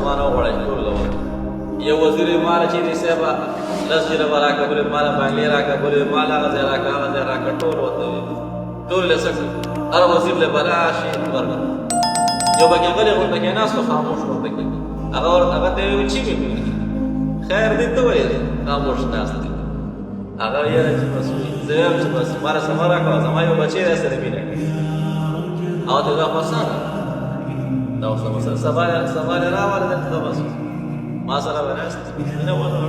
زمانه وغواړی چې ټول له یو وزیر یې ماله چې دی صاحبه لس جربه راکړه بل یې ماله بانګلې راکړه بل یې ماله هغه ځای راکړه هغه ځای راکړه ټول ورته وي ټول له څه هر وزیر له بلا شي ورکړه یو پکې غلی غونډه کېناست او خاموش غونډه کې هغه ته یې وویل چې مې خیر دې ته ویل خاموش ناست دی هغه یاره چې بس زه وایم چې بس ما سره سفر راکړه زما یو بچی دی سره مینه کوي هغه ته دا خوښانه دا اوس مثلا سبا یې راوړل دلته بس ما سره به ناست مینه ونه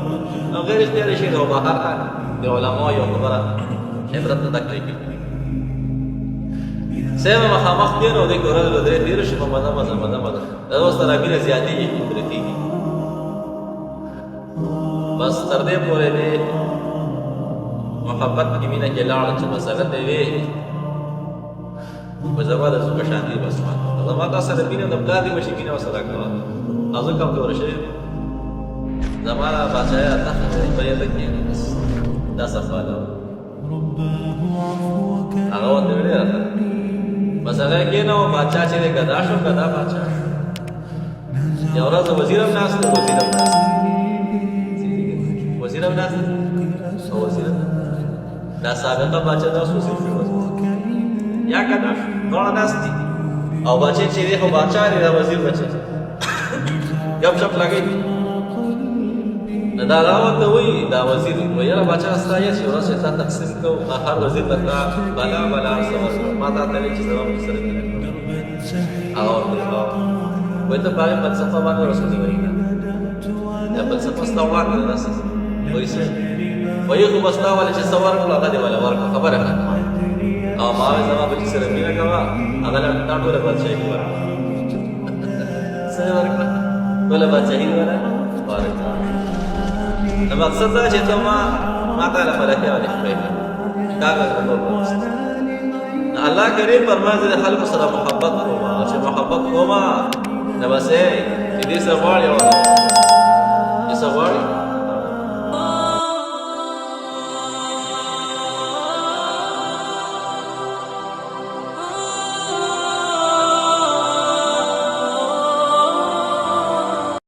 او غیر اختیاري شي او بهر حال د علماء یو خبره عبرت نه تکلی کوي سیمه مخامخ کېنو دې کې ورځ به درې تېره شي په مزه دا اوس سره مینه زیاتېږي قدرتېږي بس تر دې پورې دې محبت کی مینه کې لاړ چې بس هغه ته وې په زما د زوکه شان دي بس زما تا سره مینه د پلار دې وشي مینه ورسره کوه هغه کمزور شي زما بچایا تخت په یاد کې بس دا صفاله هغه ورته ویل بس هغه کې نو بچا چې غدا شو غدا بچا یو ورځ وزیرم ناست وزیرم ناست دا سابقه بچه دا وزیر شو یا کدا دونه ناست دي او بچه چې دی خو بچه دی دا وزیر بچه گپ شپ لګی دا راوته وی دا وزیر وی یاره بچه ستا یې چې ورځ ته تقسیم کو هر وزیر درته بلا سمه ما ته ته چې زما سره دی او وی ته باندې فلسفه باندې رسول دی دا فلسفه ستوړه نه ده وایي وایي خو بس تا ولې چې څه ورکړو هغه دې ولا ورکړه خبره ختمه او ما وایي زما بچي سره مینه کوه هغه له تا ټوله بادشاهي ورکړه څه ورکړه ټوله بادشاهي ورکړه نو مقصد دا چې ته ما ته له ملکې ولې خبرې کاغذ الله کریم فرمایي زه د خلکو سره محبت کوم چې محبت کوم نو بس دې څه غواړي چې څه غواړي